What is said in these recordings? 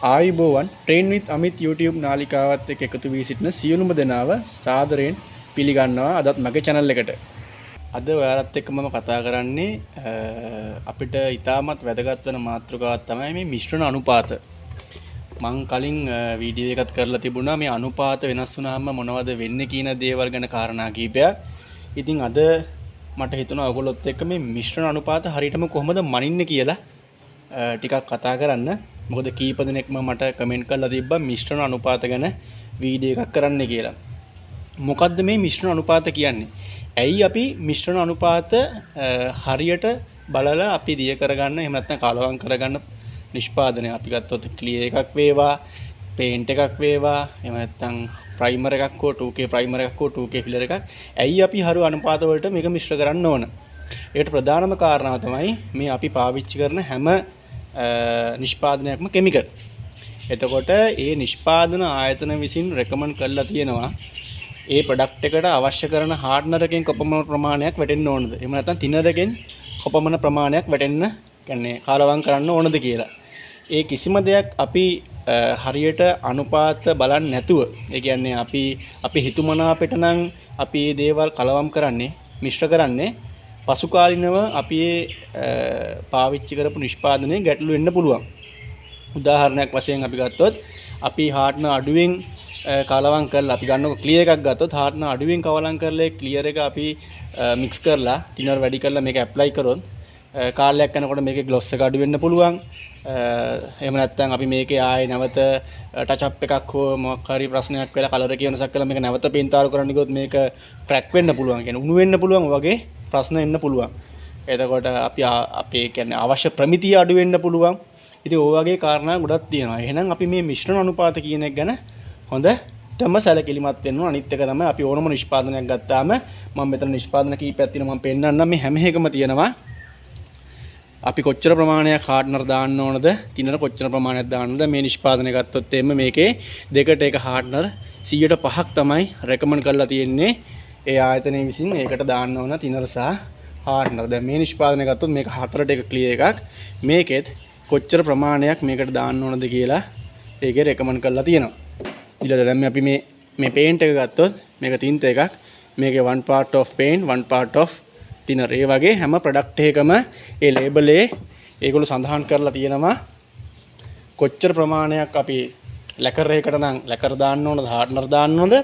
ආයුබෝවන් train විත් Amit YouTube නාලිකාවත් එක්ක එකතු වී සිටින සියලුම දෙනාව සාදරයෙන් පිළිගන්නවා අදත් මගේ channel එකට. අද ඔයාලත් එක්ක මම කතා කරන්නේ අපිට ඉතාමත් වැදගත් වෙන මාතෘකාවක් තමයි මේ මිශ්‍රණ අනුපාත. මම කලින් වීඩියෝ එකක් කරලා තිබුණා මේ අනුපාත වෙනස් වුණාම මොනවද වෙන්නේ කියන දේවල් ගැන කාරණා කීපයක්. ඉතින් අද මට හිතුණා ඔයගොල්ලොත් එක්ක මේ මිශ්‍රණ අනුපාත හරියටම කොහොමද මනින්නේ කියලා ටිකක් කතා කරන්න. මොකද කීප දෙනෙක්ම මට කමෙන්ට් කරලා තිබ්බා මිශ්‍රණ අනුපාත ගැන වීඩියෝ එකක් කරන්න කියලා. මොකද්ද මේ මිශ්‍රණ අනුපාත කියන්නේ? ඇයි අපි මිශ්‍රණ අනුපාත හරියට බලලා අපි දිය කරගන්න එහෙම නැත්නම් කාලවම් කරගන්න නිෂ්පාදනය අපි ගත්තොත් ක්ලියර් එකක් වේවා, පේන්ට් එකක් වේවා, එහෙම නැත්නම් ප්‍රයිමර් එකක් හෝ 2K ප්‍රයිමර් එකක් හෝ 2K ෆිලර් එකක් ඇයි අපි හරු අනුපාත වලට මේක මිශ්‍ර කරන්න ඕන? ඒකට ප්‍රධානම කාරණාව තමයි මේ අපි පාවිච්චි කරන හැම නිෂ්පාදනයක්ම කෙමිකල්. එතකොට ඒ නිෂ්පාදන ආයතන විසින් රෙකමන්ඩ් කරලා තියෙනවා ඒ ප්‍රොඩක්ට් එකට අවශ්‍ය කරන හાર્ඩ්නර් එකෙන් කොපමණ ප්‍රමාණයක් වැටෙන්න ඕනද? එහෙම නැත්නම් තිනර් එකෙන් කොපමණ ප්‍රමාණයක් වැටෙන්න කියන්නේ කාලවම් කරන්න ඕනද කියලා. ඒ කිසිම දෙයක් අපි හරියට අනුපාත බලන්නේ නැතුව, ඒ කියන්නේ අපි හිතුමනාපෙට නම් අපි මේ දේවල් කලවම් කරන්නේ, මිශ්‍ර කරන්නේ පසු කාලිනව අපි පාවිච්චි කරපු නිෂ්පාදනයේ ගැටලු වෙන්න පුළුවන්. උදාහරණයක් වශයෙන් අපි ගත්තොත් අපි හાર્ඩ්නර් අඩුවෙන් කලවම් කරලා අපි ගන්නකො ක්ලියර් එකක් ගත්තොත් හાર્ඩ්නර් අඩුවෙන් කලවම් කරලා ක්ලියර් එක අපි මික්ස් කරලා තිනර් වැඩි කරලා මේක ඇප්ලයි කරොත් කාලයක් යනකොට මේකේ ග්ලොස් එක අඩු වෙන්න පුළුවන්. එහෙම නැත්නම් අපි මේකේ ආයේ නැවත ටච් අප් එකක් හෝ මොකක් හරි ප්‍රශ්නයක් වෙලා කලර් එක වෙනසක් කළා මේක නැවත පෙන්තාරු කරන්න ගියොත් මේක ක්‍රැක් වෙන්න පුළුවන්. කියන්නේ උණු වෙන්න පුළුවන් වගේ ප්‍රශ්න එන්න පුළුවන්. එතකොට අපි කියන්නේ අවශ්‍ය ප්‍රමිතිය අඩු වෙන්න පුළුවන්. ඉතින් ඔය වගේ කාරණා ගොඩක් තියෙනවා. එහෙනම් අපි මේ මිශ්‍රණ අනුපාත කියන එක ගැන හොඳටම සැලකිලිමත් වෙන්න ඕන. අනිත් එක තමයි අපි ඕනම නිෂ්පාදනයක් ගත්තාම මම මෙතන නිෂ්පාදන කීපයක් තියෙනවා මම පෙන්නන්නම්. මේ හැම එකම තියෙනවා අපි කොච්චර ප්‍රමාණයක් හાર્ඩ්නර් දාන්න ඕනද, තිනර කොච්චර ප්‍රමාණයක් දාන්න ඕනද. මේ නිෂ්පාදනය ගත්තොත් එimhe මේකේ දෙකට එක හાર્ඩ්නර් 100%ක් තමයි රෙකමන්ඩ් කරලා තියෙන්නේ. ඒ ආයතනයේ විසින් ඒකට දාන්න ඕන තිනර සහ හાર્ඩ්නර්. දැන් මේ නිෂ්පාදනය ගත්තොත් මේක 4ට එක ක්ලියර් එකක්. මේකෙත් කොච්චර ප්‍රමාණයක් මේකට දාන්න ඕනද කියලා ඒකේ රෙකමන්ඩ් කරලා තියෙනවා. ඊළඟට දැන් අපි මේ පේන්ට් එක ගත්තොත් මේක තින්ත එකක්. මේකේ 1 part of paint 1 part of thinner. ඒ වගේ හැම ප්‍රොඩක්ට් එකකම ඒ ලේබල් ඒගොල්ලෝ සඳහන් කරලා තියෙනවා කොච්චර ප්‍රමාණයක් අපි ලැකර් එකකට නම් ලැකර් දාන්න ඕනද, හાર્ඩ්නර් දාන්න ඕනද,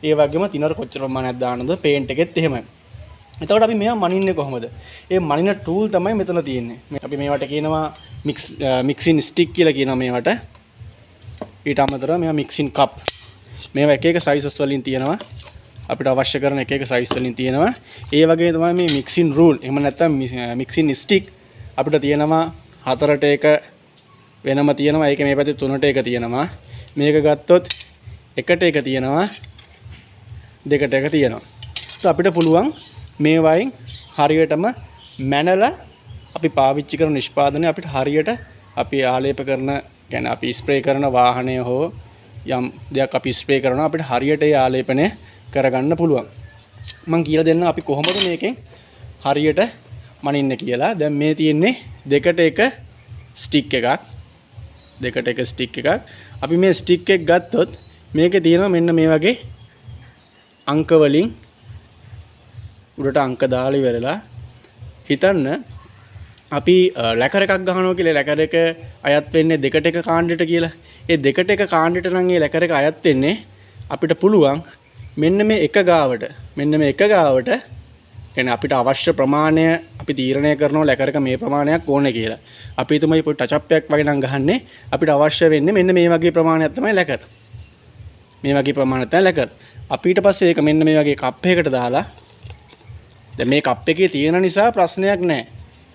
ඒ වගේම තිනර කොච්චර ප්‍රමාණයක් දාන්න ඕනද, පේන්ට් එකෙත් එහෙමයි. එතකොට අපි මේවා මනින්නේ කොහොමද? ඒ මනින ටූල් තමයි මෙතන තියෙන්නේ. අපි මේවට කියනවා මික්සින් ස්ටික් කියලා කියනවා මේවට. ඊට අමතරව මේවා මික්සින් කප්. මේවා එක එක සයිසස් වලින් තියෙනවා. අපිට අවශ්‍ය කරන එක එක සයිස් වලින් තියෙනවා. ඒ වගේ තමයි මේ මික්සින් රූල්. එහෙම නැත්නම් මික්සින් ස්ටික් අපිට තියෙනවා 4ට එක වෙනම තියෙනවා. ඒක මේ පැත්තේ 3ට එක තියෙනවා. මේක ගත්තොත් 1ට එක තියෙනවා. 2ට එක තියෙනවා. ඒත් අපිට පුළුවන් මේ වයින් හරියටම මැනලා අපි පාවිච්චි කරන නිෂ්පාදනය අපිට හරියට අපි ආලේප කරන, කියන්නේ අපි ස්ප්‍රේ කරන වාහනය හෝ යම් දෙයක් අපි ස්ප්‍රේ කරනවා අපිට හරියට ඒ ආලේපනය කරගන්න පුළුවන්. මම කියලා දෙන්න අපි කොහොමද මේකෙන් හරියට මනින්න කියලා. දැන් මේ තියෙන්නේ 2ට එක ස්ටික් එකක්. 2ට එක ස්ටික් එකක්. අපි මේ ස්ටික් එක ගත්තොත් මේකේ තියෙනවා මෙන්න මේ වගේ අංක වලින් උඩට අංක දාලා ඉවරලා හිතන්න අපි ලැකර් එකක් ගහනවා කියලා. ලැකර් එක අයත් වෙන්නේ 2ට එක කාණ්ඩයට කියලා. ඒ 2ට එක කාණ්ඩයට නම් ඒ ලැකර් එක අයත් වෙන්නේ අපිට පුළුවන් මෙන්න මේ එක ගාවට කියන්නේ අපිට අවශ්‍ය ප්‍රමාණය අපි තීරණය කරනවා ලැකර් එක මේ ප්‍රමාණයක් ඕනේ කියලා. අපි හිතමු මේ පොඩි ටච් අප් එකක් වගේ නම් ගහන්නේ අපිට අවශ්‍ය වෙන්නේ මෙන්න මේ වගේ ප්‍රමාණයක් තමයි ලැකර්. මේ වගේ ප්‍රමාණයක් තමයි ලැකර්. අපි ඊට පස්සේ ඒක මෙන්න මේ වගේ කප් එකකට දාලා දැන් මේ කප් එකේ තියෙන නිසා ප්‍රශ්නයක් නැහැ.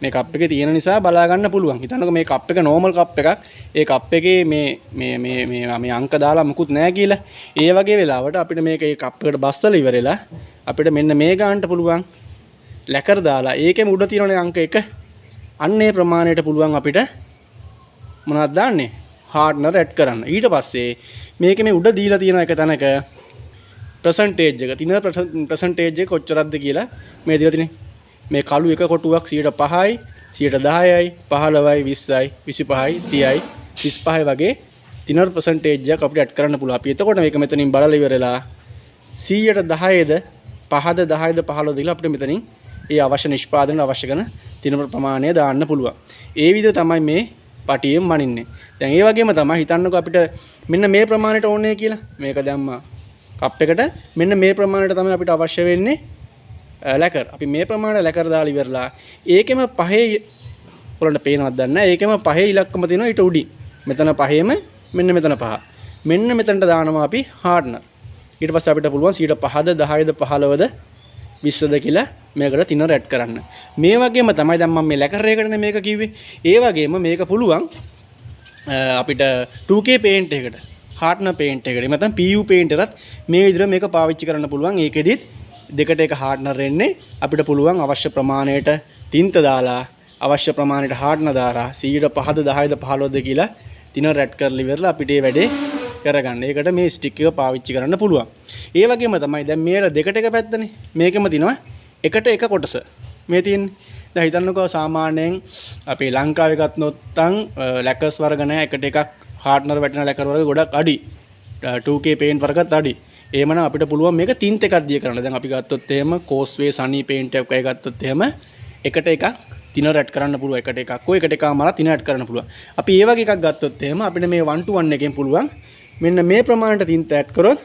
මේ කප් එකේ තියෙන නිසා බලා ගන්න පුළුවන්. හිතන්නකෝ මේ කප් එක නෝමල් කප් එකක්. ඒ කප් එකේ මේ අංක දාලා මුකුත් නැහැ කියලා. ඒ වගේ වෙලාවට අපිට මේක ඒ කප් එකට බස්සලා ඉවරලා අපිට මෙන්න මේ ගන්නට පුළුවන් ලැකර් දාලා ඒකෙම උඩ තියෙනනේ අංක 1. අන්න ඒ ප්‍රමාණයට පුළුවන් අපිට මොනවද දාන්නේ? හાર્ඩ්නර් ඇඩ් කරන්න. ඊට පස්සේ මේකේ මේ උඩ දීලා තියෙන එක තැනක percentage එක තින percentage එක කොච්චරක්ද කියලා මේ දීලා තියෙන්නේ. මේ කළු එක කොටුවක් 5%යි 10%යි 15%යි 20%යි 25%යි 30%යි 25 වගේ තිනර් percentage එකක් අපිට ඇඩ් කරන්න පුළුවන්. අපි එතකොට මේක මෙතනින් බලලා ඉවරලා 100ට 10ද 5ද 10ද 15ද කියලා අපිට මෙතනින් ඒ අවශ්‍ය නිෂ්පාදනයට අවශ්‍ය කරන තිනර් ප්‍රමාණය දාන්න පුළුවන්. ඒ විදිහ තමයි මේ පටියෙන් මනින්නේ. දැන් ඒ වගේම තමයි හිතන්නකෝ අපිට මෙන්න මේ ප්‍රමාණයට ඕනේ කියලා. මේක දැම්මා කප් එකට මෙන්න මේ ප්‍රමාණයට තමයි අපිට අවශ්‍ය වෙන්නේ ලැකර්. අපි මේ ප්‍රමාණයට ලැකර් දාලා ඉවරලා ඒකෙම පහේ ඔයාලන්ට පේනවද දන්නේ නැහැ. ඒකෙම පහේ ඉලක්කම තියෙනවා ඊට උඩින්. මෙතන පහේම මෙන්න මෙතන පහ. මෙන්න මෙතනට දානවා අපි හાર્ඩ්නර්. ඊට පස්සේ අපිට පුළුවන් 5ද 10ද 15ද 20ද කියලා මේකට තිනර් ඇඩ් කරන්න. මේ වගේම තමයි දැන් මම මේ ලැකර් එකකටනේ මේක කිව්වේ. ඒ වගේම මේක පුළුවන් අපිට 2K paint එකකට හાર્ඩ්නර් paint එකකට එහෙම නැත්නම් PU paint එකකට මේ විදිහට මේක පාවිච්චි කරන්න පුළුවන්. ඒකෙදිත් දෙකට එක හાર્ඩ්නර් එන්නේ අපිට පුළුවන් අවශ්‍ය ප්‍රමාණයට තින්ත දාලා අවශ්‍ය ප්‍රමාණයට හાર્ඩ්නර් දාලා 5ද 10ද 15ද කියලා තිනර් ඇඩ් කරලා ඉවරලා අපිට මේ වැඩේ කරගන්න. ඒකට මේ ස්ටික් එක පාවිච්චි කරන්න පුළුවන්. ඒ වගේම තමයි දැන් මේක දෙකට එක පැත්තනේ. මේකෙම තිනවා එකට එක කොටස. මේ තියෙන්නේ. දැන් හිතන්නකෝ සාමාන්‍යයෙන් අපි ලංකාවේ ගත්තොත් ලැකර්ස් වර්ග නැහැ. එකට එකක් හાર્ඩ්නර් වැටෙන ලැකර් වර්ග ගොඩක් අඩි. 2K paint වර්ගත් අඩි. එහෙමනම් අපිට පුළුවන් මේක තින්ත එකක් දිය කරන්න. දැන් අපි ගත්තොත් එහෙම කෝස්වේ සනී paint එකක් අය ගත්තොත් එහෙම එකට එකක් තිනර් ඇඩ් කරන්න පුළුවන්. එකට එකක් කො එකට එකමාරක් තිනර් ඇඩ් කරන්න පුළුවන්. අපි ඒ වගේ එකක් ගත්තොත් එහෙම අපිට මේ 1 to 1 එකෙන් පුළුවන් මෙන්න මේ ප්‍රමාණයට තින්ත ඇඩ් කරොත්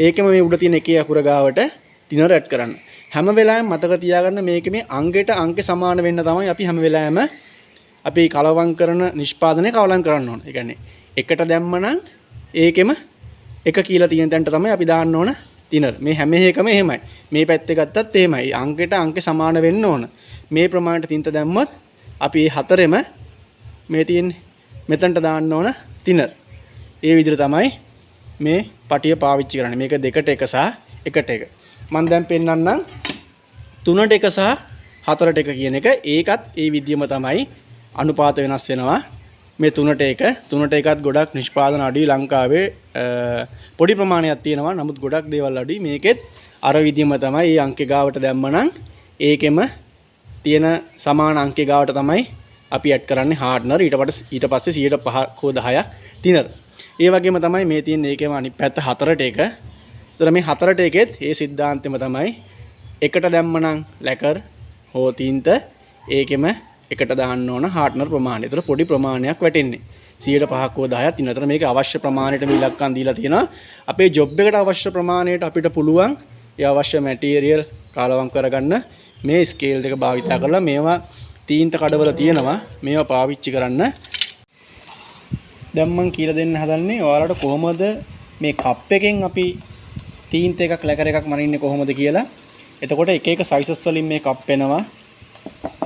ඒකෙම මේ උඩ තියෙන එකේ අකුර ගාවට තිනර් ඇඩ් කරන්න. හැම වෙලාවෙම මතක තියාගන්න මේකේ මේ අංකයට අංක සමාන වෙන්න තමයි අපි හැම වෙලාවෙම අපි කලවම් කරන නිෂ්පාදනය කවලම් කරන්න ඕන. ඒ කියන්නේ එකට දැම්මනම් ඒකෙම එක කියලා තියෙන තැනට තමයි අපි දාන්න ඕන තිනර්. මේ හැම එකම එහෙමයි. මේ පැත්තේ ගත්තත් එහෙමයි. අංකයට අංක සමාන වෙන්න ඕන. මේ ප්‍රමාණයට තින්ත දැම්මොත් අපි මේ හතරෙම මේ තියෙන්නේ මෙතනට දාන්න ඕන තිනර්. ඒ විදිහට තමයි මේ පටිය පාවිච්චි කරන්නේ. මේක දෙකට එක සහ එකට එක. මම දැන් පෙන්නන්නම් 3ට එක සහ 4ට එක කියන එක. ඒකත් ඒ විදිහම තමයි අනුපාත වෙනස් වෙනවා. මේ 3ට එකත් ගොඩක් නිෂ්පාදන අඩුයි ලංකාවේ පොඩි ප්‍රමාණයක් තියෙනවා. නමුත් ගොඩක් දේවල් අඩුයි. මේකෙත් අර විදිහම තමයි මේ අංකේ ගාවට දැම්මනම් ඒකෙම තියෙන සමාන අංකේ ගාවට තමයි අපි ඇඩ් කරන්නේ හાર્ඩ්නර්. ඊට පස්සේ 5% තිනර්. ඒ වගේම තමයි මේ තියෙන ඒකේම අනිත් පැත්ත 4ට එක. ඒතර මේ 4ට එකෙත් ඒ સિદ્ધාන්තෙම තමයි එකට දැම්මනම් ලැකර් හෝ තින්ත ඒකෙම එකට දාන්න ඕන හાર્ඩ්නර් ප්‍රමාණය. ඒතර පොඩි ප්‍රමාණයක් වැටෙන්නේ 5% හෝ 10ක් තිනර්. ඒතර මේක අවශ්‍ය ප්‍රමාණයට මේ ඉලක්කම් දීලා තියෙනවා. අපේ ජොබ් එකට අවශ්‍ය ප්‍රමාණයට අපිට පුළුවන් ඒ අවශ්‍ය මැටීරියල් කාලවම් කරගන්න මේ ස්කේල් එක භාවිතා කරලා මේවා තීන්ත කඩවල තියෙනවා. මේවා පාවිච්චි කරන්න. දැන් මම කියලා දෙන්න හදන්නේ ඔයාලට කොහොමද මේ කප් එකෙන් අපි තීන්ත එකක් ලැකර් එකක් මනින්නේ කොහොමද කියලා. එතකොට එක එක සයිසස් වලින් මේ කප් එනවා.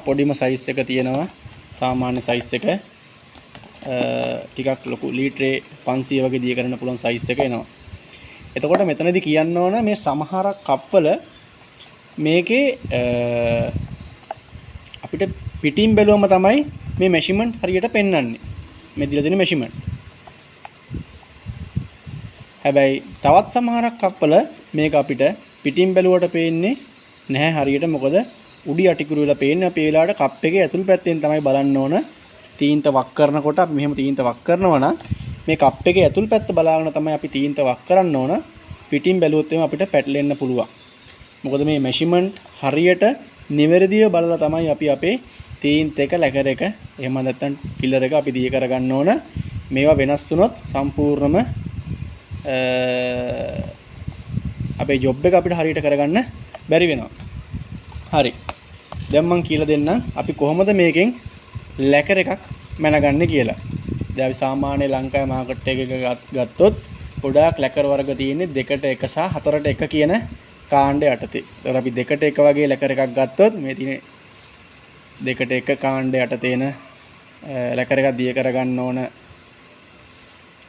පොඩිම සයිස් එක තියෙනවා. සාමාන්‍ය සයිස් එක ටිකක් ලොකු ලීටරේ 500 වගේ දිය කරන්න පුළුවන් සයිස් එක එනවා. එතකොට මෙතනදී කියන්න ඕන මේ සමහරක් කප් වල මේකේ අපිට පිටින් බැලුවම තමයි මේ මෙෂර්මන්ට් හරියට පෙන්වන්නේ. මේ දීලා තියෙන මෙෂර්මන්ට්. හැබැයි තවත් සමහරක් කප් වල මේක අපිට පිටින් බැලුවට පේන්නේ නැහැ හරියට. මොකද උඩි යටිකුරු වල පේන්නේ. අපි ඒ වෙලාවට කප් එකේ ඇතුල් පැත්තෙන් තමයි බලන්න ඕන. තීන්ත වක් කරනකොට අපි මෙහෙම තීන්ත වක් කරනවා නම් මේ කප් එකේ ඇතුල් පැත්ත බලාගෙන තමයි අපි තීන්ත වක් කරන්න ඕන. පිටින් බැලුවොත් එimhe අපිට පැටලෙන්න පුළුවන්. මොකද මේ මෙෂර්මන්ට් හරියට නිවැරදිව බලලා තමයි අපි අපේ තීන්ත එක ලැකර් එක එහෙම නැත්නම් පිලර් එක අපි දිය කරගන්න ඕන. මේවා වෙනස් වුණොත් සම්පූර්ණම අපේ ජොබ් එක අපිට හරියට කරගන්න බැරි වෙනවා. හරි. දැන් මම කියලා දෙන්නම් අපි කොහොමද මේකෙන් ලැකර් එකක් මැනගන්නේ කියලා. දැන් අපි සාමාන්‍ය ලංකාවේ මාකට් එකක ගත්තොත් ගොඩාක් ලැකර් වර්ග තියෙන්නේ 2ට 1 සහ 4ට 1 කියන කාණ්ඩය යටතේ. ඒතර අපි 2ට 1 වගේ ලැකර් එකක් ගත්තොත් මේ තියෙන 2ට 1 කාණ්ඩය යටතේ තියෙන ලැකර් එකක් දිය කරගන්න ඕන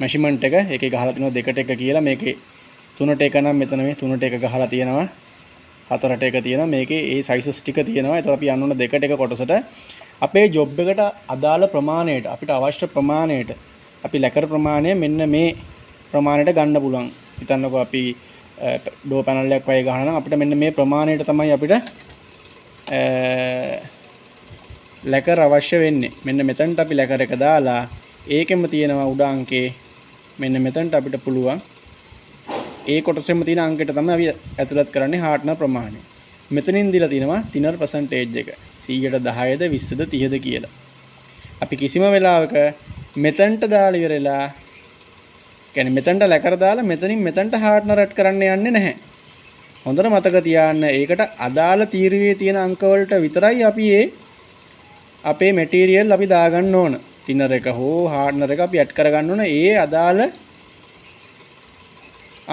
මෙෂර්මන්ට් එක. ඒකේ ගහලා තියෙනවා 2ට 1 කියලා. මේකේ 3ට 1 නම් මෙතන මේ 3ට 1 ගහලා තියෙනවා. 4ට 1 තියෙනවා. මේකේ ඒ සයිසස් ටික තියෙනවා. ඒතර අපි යන්න ඕන 2ට 1 කොටසට. අපේ ජොබ් එකට අදාළ ප්‍රමාණයට අපිට අවශ්‍ය ප්‍රමාණයට අපි ලැකර් ප්‍රමාණය මෙන්න මේ ප්‍රමාණයට ගන්න පුළුවන්. හිතන්නකෝ අපි ඩෝ පැනල් එකක් වගේ ගහනවා නම් අපිට මෙන්න මේ ප්‍රමාණයට තමයි අපිට ලැකර් අවශ්‍ය වෙන්නේ. මෙන්න මෙතනට අපි ලැකර් එක දාලා ඒකෙම තියෙනවා උඩ අංකේ මෙන්න මෙතනට අපිට පුළුවන් ඒ කොටසෙම තියෙන අංකයට තමයි අපි ඇතුළත් කරන්නේ හාර්ට්නර් ප්‍රමාණය. මෙතනින් දීලා තියෙනවා තිනර් percentage එක 100ට 10ද 20ද 30ද කියලා. අපි කිසිම වෙලාවක මෙතනට දාලා ඉවරලා කියන්නේ මෙතනට ලැකර දාලා මෙතනින් මෙතනට හාර්ට්නර් ඇඩ් කරන්න යන්නේ නැහැ. හොඳට මතක තියාගන්න ඒකට අදාළ තීරුවේ තියෙන අංක වලට විතරයි අපි අපේ මැටීරියල් අපි දාගන්න ඕන. තිනර් එක හෝ හාර්ඩ්නර් එක අපි ඇඩ් කරගන්න ඕන ඒ අදාළ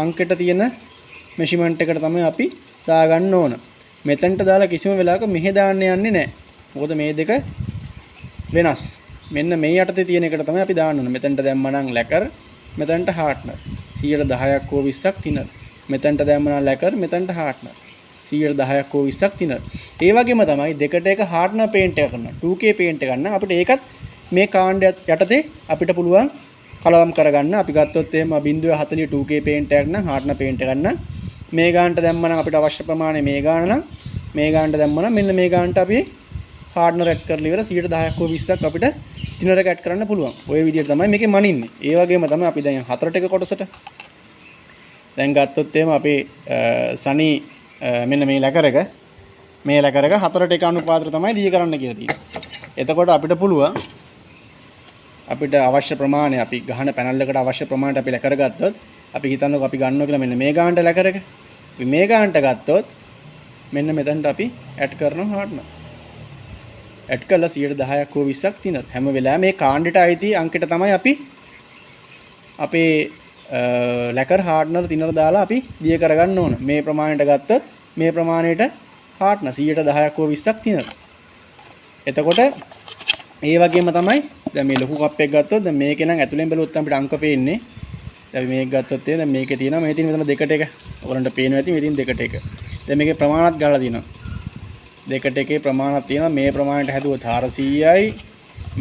අංකයට තියෙන මෙෂර්මන්ට් එකට තමයි අපි දාගන්න ඕන. මෙතනට දාලා කිසිම වෙලාවක මෙහෙ දාන්න යන්නේ නැහැ. මොකද මේ දෙක වෙනස්. මෙන්න මේ යටතේ තියෙන එකට තමයි අපි දාන්න ඕන. මෙතනට දැම්මනම් ලැකර්, මෙතනට හාර්ඩ්නර්. 110ක් හෝ 20ක් තිනර්. මෙතනට දැම්මනම් ලැකර්, මෙතනට හාර්ඩ්නර්. 110ක් හෝ 20ක් තිනර්. ඒ වගේම තමයි දෙකට එක හාර්ඩ්නර් පේන්ට් එක කරනවා. 2K පේන්ට් එක ගන්න අපිට ඒකත් මේ කාණ්ඩ යටතේ අපිට පුළුවන් කලවම් කරගන්න. අපි ගත්තොත් එහෙම 0.40 2K පේන්ට් එකක් නම් හාර්ඩ්නර් පේන්ට් එක ගන්න. මේ ගානට දැම්මනම් අපිට අවශ්‍ය ප්‍රමාණය මේ ගාන නම් මේ ගානට දැම්මනම් මෙන්න මේ ගානට අපි හාර්ඩ්නර් ඇඩ් කරලා ඉවර 110ක් හෝ 20ක් අපිට තිනර් එක ඇඩ් කරන්න පුළුවන්. ওই විදිහට තමයි මේකේ මනින්නේ. ඒ වගේම තමයි අපි දැන් හතරට එක කොටසට දැන් ගත්තොත් එහෙම අපේ සනි මෙන්න මේ ලැකර එක හතරට එක අනුපාතර තමයි දී කරන්න කියලා තියෙන්නේ. එතකොට අපිට පුළුවන් අපිට අවශ්‍ය ප්‍රමාණය අපි ගහන පැනල් එකට අවශ්‍ය ප්‍රමාණයට අපි ලැකර ගත්තොත් අපි හිතන්නකෝ අපි ගන්නවා කියලා මෙන්න මේ ගානට ලැකර එක. අපි මේ ගානට ගත්තොත් මෙන්න මෙතනට අපි ඇඩ් කරනවා හාර්ඩ්නර්. ඇඩ් කළා 110ක් හෝ 20ක් තිනර්. හැම වෙලාවෙම මේ කාණ්ඩයට අයිති අංකයට තමයි අපි අපේ ලැකර් හාර්ඩ්නර් තිනර් දාලා අපි දිය කරගන්න ඕන. මේ ප්‍රමාණයට ගත්තොත් මේ ප්‍රමාණයට හාර්ඩ්නර් 110ක් හෝ 20ක් තිනර්. එතකොට ඒ වගේම තමයි දැන් මේ ලොකු කප් එක ගත්තොත් දැන් මේකේ නම් ඇතුලෙන් බැලුවොත් අපිට අංක පේන්නේ. දැන් මේක ගත්තොත් දැන් මේකේ තියෙනවා මේ තියෙන මෙතන දෙකට එක. ඔයගලන්ට පේනවා ඇති මේ තියෙන දෙකට එක. දැන් මේකේ ප්‍රමාණත් ගාලා තියෙනවා. දෙකට එකේ ප්‍රමාණත් තියෙනවා. මේ ප්‍රමාණයට හැදුවොත් 400යි.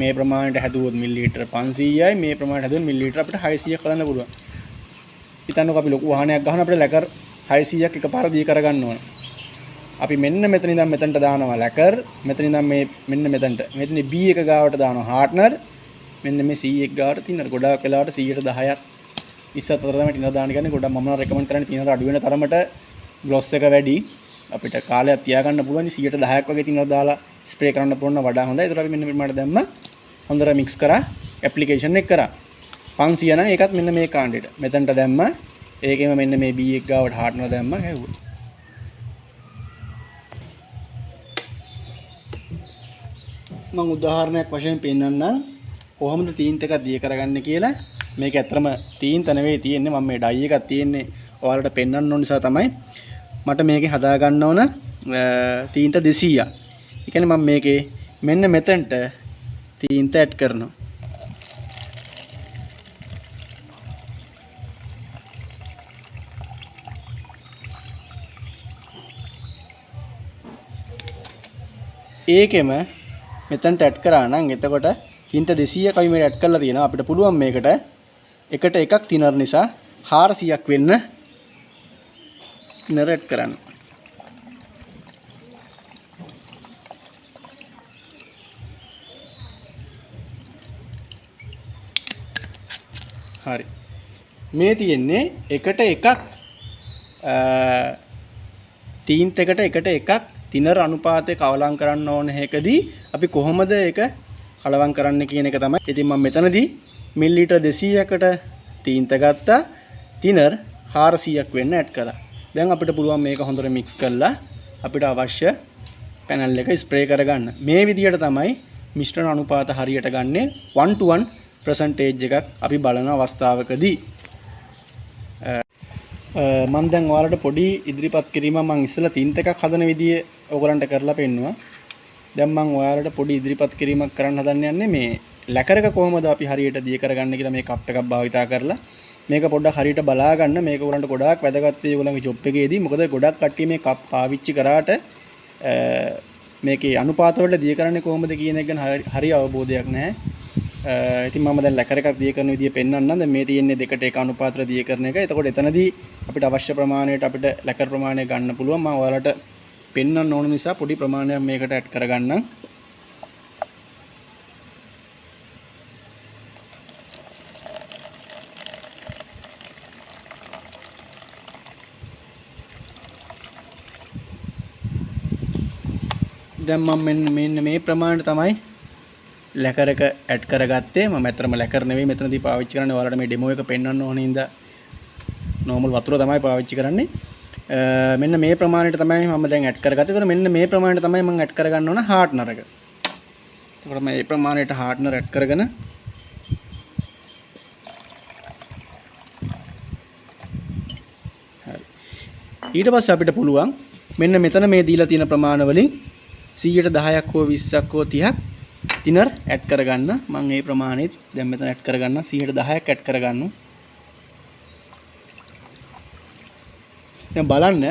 මේ ප්‍රමාණයට හැදුවොත් මිලිලීටර 500යි. මේ ප්‍රමාණයට හැදුවොත් මිලිලීටර අපිට 600ක් හදන්න පුළුවන්. හිතන්නකෝ අපි ලොකු වාහනයක් ගහන අපිට ලැකර් 600ක් එකපාර දී කරගන්න ඕන. අපි මෙන්න මෙතන ඉඳන් මෙතනට දානවා ලැකර්, මෙතන ඉඳන් මේ මෙන්න මෙතනට. මෙතන B එක ගාවට දානවා හාර්ඩ්නර්. මෙන්න මේ C එක ගාවට තිනර්. ගොඩාක් වෙලාවට 110ක් 20ක් අතර තමයි තිනර් දාන්න කියන්නේ. ගොඩක් මම රෙකමන්ඩ් කරන්නේ තිනර් අඩු වෙන තරමට ග්ලොස් එක වැඩි. අපිට කාලයක් තියාගන්න පුළුවන්. 110ක් වගේ තිනර් දාලා ස්ප්‍රේ කරන්න පුළුවන් වඩා හොඳයි. ඒතර අපි මෙන්න මෙතනට දැම්ම. හොඳට මික්ස් කරා ඇප්ලිකේෂන් එක කරා. 500 නම් ඒකත් මෙන්න මේ කාණ්ඩෙට. මෙතනට දැම්ම. ඒකෙම මෙන්න මේ B එක ගාවට හාර්ඩ්නර් දැම්ම හැවුවා. මම උදාහරණයක් වශයෙන් පෙන්නන්නම් කොහොමද තීන්ත එකක් දිය කරගන්නේ කියලා. මේක ඇත්තටම තීන්ත නෙවෙයි තියෙන්නේ මම මේ ඩයි එකක් තියෙන්නේ ඔයාලට පෙන්වන්න ඕන නිසා තමයි මට මේකේ හදා ගන්න ඕන තීන්ත 200ක්. ඒ කියන්නේ මම මේකේ මෙන්න මෙතනට තීන්ත ඇඩ් කරනවා. ඒකෙම මෙතනට ඇඩ් කරා නම් එතකොට තින්ත 200ක් අපි මේකට ඇඩ් කරලා තියෙනවා. අපිට පුළුවන් මේකට එකට එකක් තිනර් නිසා 400ක් වෙන්න තිනර් ඇඩ් කරන්න. හරි. මේ තියෙන්නේ එකට එකක් තීන්ත එකට එකක් තිනර් අනුපාතය කවලම් කරන්න ඕන හැකදී අපි කොහොමද ඒක කලවම් කරන්න කියන එක තමයි. ඉතින් මම මෙතනදී මිලිලීටර් 200කට තීන්ත ගත්තා. තිනර් 400ක් වෙන්න ඇඩ් කරා. දැන් අපිට පුළුවන් මේක හොඳට මික්ස් කරලා අපිට අවශ්‍ය පැනල් එක ස්ප්‍රේ කරගන්න. මේ විදිහට තමයි මිශ්‍රණ අනුපාත හරියට ගන්නේ 1:1 percentage එකක් අපි බලන අවස්ථාවකදී. මම දැන් ඔයාලට පොඩි ඉදිරිපත් කිරීමක් මම ඉස්සෙල්ලා තින්ත එකක් හදන විදිය ඔයගලන්ට කරලා පෙන්නුවා. දැන් මම ඔයාලට පොඩි ඉදිරිපත් කිරීමක් කරන්න හදන්න යන්නේ මේ ලැකර් එක කොහොමද අපි හරියට දිය කරගන්න කියලා මේ කප් එකක් භාවිතා කරලා මේක පොඩ්ඩක් හරියට බලා ගන්න. මේක ඔයගලන්ට ගොඩාක් වැදගත් වෙයි ඔයගලන්ගේ ජොබ් එකේදී. මොකද ගොඩක් කට්ටිය මේ කප් පාවිච්චි කරාට මේකේ අනුපාත වලට දිය කරන්නේ කොහොමද කියන එක ගැන හරි අවබෝධයක් නැහැ. ඉතින් මම දැන් ලැකර් එකක් දිය කරන විදිය පෙන්වන්නම්. දැන් මේ තියෙන්නේ දෙකට එක අනුපාතර දිය කරන එක. එතකොට එතනදී අපිට අවශ්‍ය ප්‍රමාණයට අපිට ලැකර් ප්‍රමාණය ගන්න පුළුවන්. මම ඔයාලට පෙන්වන්න ඕන නිසා පොඩි ප්‍රමාණයක් මේකට ඇඩ් කරගන්නම්. දැන් මම මෙන්න මේ ප්‍රමාණයට තමයි ලැකර් එක ඇඩ් කරගත්තේ. මම ඇත්තටම ලැකර් නෙවෙයි මෙතනදී පාවිච්චි කරන්නේ. ඔයාලට මේ ඩෙමෝ එක පෙන්වන්න ඕන හින්දා normal වතුර තමයි පාවිච්චි කරන්නේ. මෙන්න මේ ප්‍රමාණයට තමයි මම දැන් ඇඩ් කරගත්තේ. ඒතකොට මෙන්න මේ ප්‍රමාණයට තමයි මම ඇඩ් කරගන්න ඕන හාර්ඩ්නර් එක. එතකොට මේ ප්‍රමාණයට හාර්ඩ්නර් ඇඩ් කරගෙන ඊට පස්සේ අපිට පුළුවන් මෙන්න මෙතන මේ දීලා තියෙන ප්‍රමාණ වලින් 110ක් හෝ 20ක් හෝ 30ක් තිනර් ඇඩ් කරගන්න. මම මේ ප්‍රමාණෙත් දැන් මෙතන ඇඩ් කරගන්න 110ක් ඇඩ් කරගන්න. දැන් බලන්න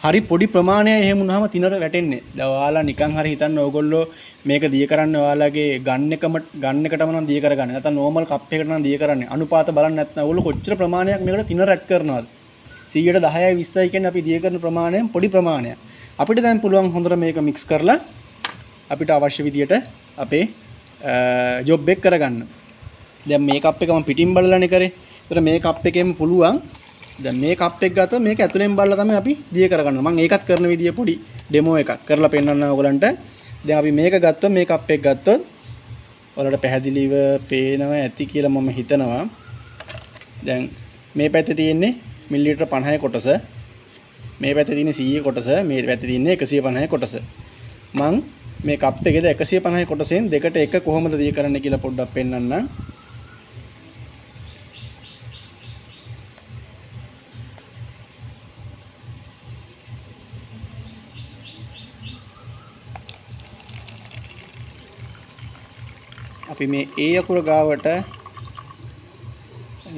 හරි පොඩි ප්‍රමාණයක් එහෙම වුණාම තිනර වැටෙන්නේ. දැන් ඔයාලා නිකන් හරි හිතන්න ඕගොල්ලෝ මේක දිය කරන්නේ ඔයාලගේ ගන්න එකටම නම් දිය කරගන්නේ. නැත්නම් normal කප් එකකට නම් දිය කරන්නේ. අනුපාත බලන්න නැත්නම් ඕගොල්ලෝ කොච්චර ප්‍රමාණයක් මේකට තිනර ඇඩ් කරනවද? 110යි 20යි කියන්නේ අපි දිය කරන ප්‍රමාණයෙන් පොඩි ප්‍රමාණයක්. අපිට දැන් පුළුවන් හොඳට මේක මික්ස් කරලා අපිට අවශ්‍ය විදියට අපේ ජොබ් එක කරගන්න. දැන් මේ කප් එක මම පිටින් බලලානේ කරේ. ඒතර මේ කප් එකෙන් පුළුවන් දැන් මේ කප් එක ගත්තොත් මේක ඇතුලෙන් බලලා තමයි අපි දිය කරගන්නවා. මම ඒකත් කරන විදිය පොඩි ඩෙමෝ එකක් කරලා පෙන්නන්න ඕගලන්ට. දැන් අපි මේක ගත්තොත් මේ කප් එක ගත්තොත් ඔයාලට පැහැදිලිව පේනවා ඇති කියලා මම හිතනවා. දැන් මේ පැත්තේ තියෙන්නේ මිලිලිටර 50 කොටස. මේ පැත්තේ තියෙන්නේ 100 කොටස. මේ පැත්තේ තියෙන්නේ 150 කොටස. මම මේ කප් එකේද 150 කොටසෙන් දෙකට එක කොහොමද දිය කරන්න කියලා පොඩ්ඩක් පෙන්නන්නම්. අපි මේ A අකුර ගාවට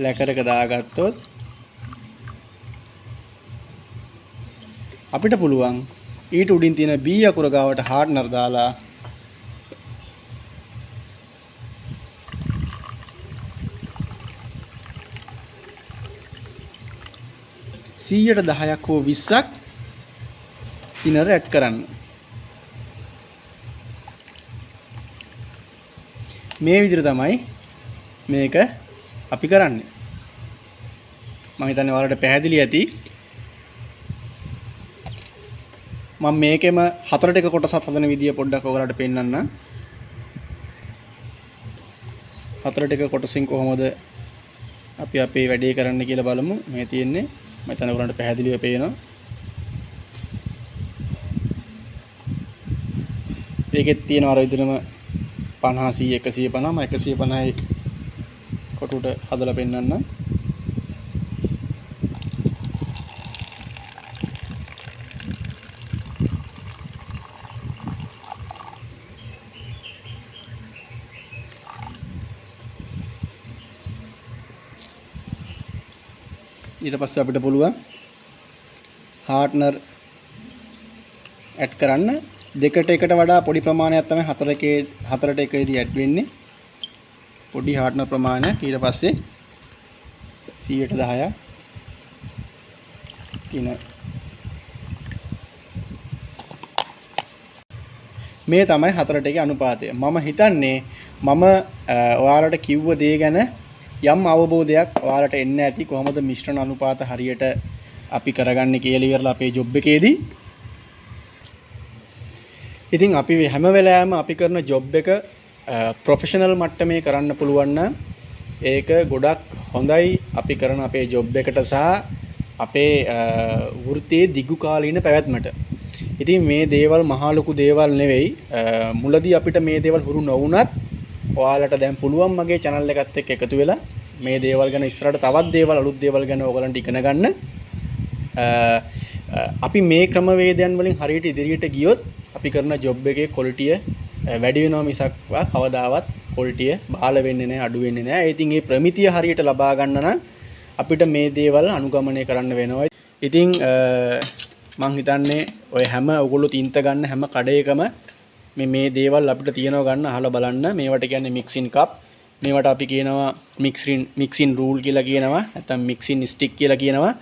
ලැකර් එක දාගත්තොත් අපිට පුළුවන් ඊට උඩින් තියෙන B අකුර ගාවට හාර්ඩ්නර් දාලා $100ට 10ක් හෝ 20ක් තිනර ඇඩ් කරන්න. මේ විදිහට තමයි මේක අපි කරන්නේ. මම හිතන්නේ ඔයාලට පැහැදිලි ඇති. මම මේකෙම හතරට එක කොටසක් හදන විදිය පොඩ්ඩක් ඔයාලට පෙන්නන්න. හතරට එක කොටසින් කොහොමද අපි අපේ වැඩේ කරන්න කියලා බලමු. මේ තියෙන්නේ මම හිතන්නේ ඔයාලට පැහැදිලිව පේනවා. ඒකෙත් තියෙන අර විදිහම 50 100 150 මම 150යි කොටුට හදලා පෙන්නන්න. ඊට පස්සේ අපිට පුළුවන් හාර්ඩ්නර් ඇඩ් කරන්න. දෙකට එකට වඩා පොඩි ප්‍රමාණයක් තමයි හතරට එකේදී ඇඩ් වෙන්නේ. පොඩි හාර්ඩ්නර් ප්‍රමාණයක්. ඊට පස්සේ 100ට 10ක් තින. මේ තමයි හතරට එකේ අනුපාතය. මම හිතන්නේ මම ඔයාලට කිව්ව දේ ගැන යම් අවබෝධයක් ඔයාලට එන්න ඇති කොහොමද මිශ්‍රණ අනුපාත හරියට අපි කරගන්නේ කියලා ඉවරලා අපේ ජොබ් එකේදී. ඉතින් අපි හැම වෙලාවෙම අපි කරන ජොබ් එක ප්‍රොෆෙෂනල් මට්ටමේ කරන්න පුළුවන් නම් ඒක ගොඩක් හොඳයි අපි කරන අපේ ජොබ් එකට සහ අපේ වෘත්තියේ දිගු කාලීන පැවැත්මට. ඉතින් මේ දේවල් මහා ලොකු දේවල් නෙවෙයි. මුලදී අපිට මේ දේවල් හුරු නොවුනත් ඔයාලට දැන් පුළුවන් මගේ channel එකත් එක්ක එකතු වෙලා මේ දේවල් ගැන ඉස්සරහට තවත් දේවල් අලුත් දේවල් ගැන ඔයගලන්ට ඉගෙන ගන්න. අපි මේ ක්‍රමවේදයන් වලින් හරියට ඉදිරියට ගියොත් අපි කරන ජොබ් එකේ ක්වොලිටිය වැඩි වෙනවා මිසක් කවදාවත් ක්වොලිටිය බාල වෙන්නේ නැහැ, අඩු වෙන්නේ නැහැ. ඉතින් මේ ප්‍රමිතිය හරියට ලබා ගන්න නම් අපිට මේ දේවල් අනුගමනය කරන්න වෙනවා. ඉතින් මම හිතන්නේ ඔය හැම ඔයගොල්ලෝ තින්ත ගන්න හැම කඩේකම මේ දේවල් අපිට තියෙනවා ගන්න අහලා බලන්න. මේවට කියන්නේ මික්සින් කප්. මේවට අපි කියනවා මික්සින් රූල් කියලා කියනවා. නැත්නම් මික්සින් ස්ටික් කියලා කියනවා.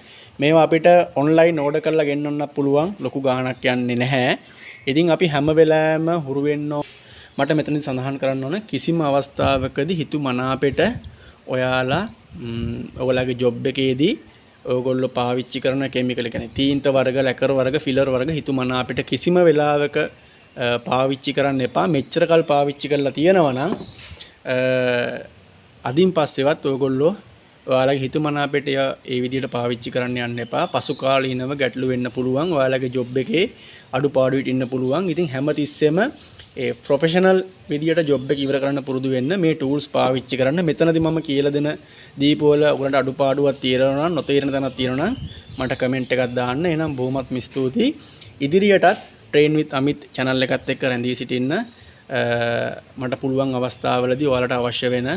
මේවා අපිට ඔන්ලයින් ඕඩර් කරලා ගෙන්නන්න පුළුවන්. ලොකු ගාණක් යන්නේ නැහැ. ඉතින් අපි හැම වෙලාවෙම හුරු වෙන්න මට මෙතනදී සඳහන් කරන්න ඕන කිසිම අවස්ථාවකදී හිතු මනාපෙට ඔයාලා ඔයගොල්ලෝගේ ජොබ් එකේදී ඔයගොල්ලෝ පාවිච්චි කරන කිමිකල් කියන්නේ තීන්ත වර්ග, ලැකර් වර්ග, ෆිලර් වර්ග හිතු මනාපෙට කිසිම වෙලාවක පාවිච්චි කරන්න එපා. මෙච්චර කල් පාවිච්චි කරලා තියෙනවා නම් අදින් පස්සෙවත් ඔයගොල්ලෝ ඔයාලගේ හිතුමනාපෙට ඒ විදිහට පාවිච්චි කරන්න යන්න එපා. පසු කාලීනව ගැටලු වෙන්න පුළුවන්. ඔයාලගේ ජොබ් එකේ අඩුපාඩු ඉන්න පුළුවන්. ඉතින් හැමතිස්සෙම ඒ ප්‍රොෆෙෂනල් විදියට ජොබ් එක ඉවර කරන්න පුරුදු වෙන්න මේ ටූල්ස් පාවිච්චි කරන්න. මෙතනදී මම කියලා දෙන දීප වල ඔයගලන්ට අඩුපාඩුවක් තියෙනවා නම් නොතේරෙන තැනක් තියෙනවා නම් මට කමෙන්ට් එකක් දාන්න. එහෙනම් බොහොමත්ම ස්තුතියි. ඉදිරියටත් Train with Amit channel එකත් එක්ක රැඳී සිටින්න. මට පුළුවන් අවස්ථාවලදී ඔයාලට අවශ්‍ය වෙන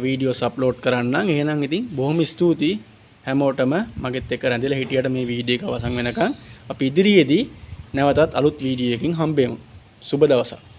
වීඩියෝස් අප්ලෝඩ් කරන්නම්. එහෙනම් ඉතින් බොහොම ස්තුතියි හැමෝටම මගෙත් එක්ක රැඳිලා හිටියට මේ වීඩියෝ එක අවසන් වෙනකන්. අපි ඉදිරියේදී නැවතත් අලුත් වීඩියෝ එකකින් හම්බෙමු. සුබ දවසක්.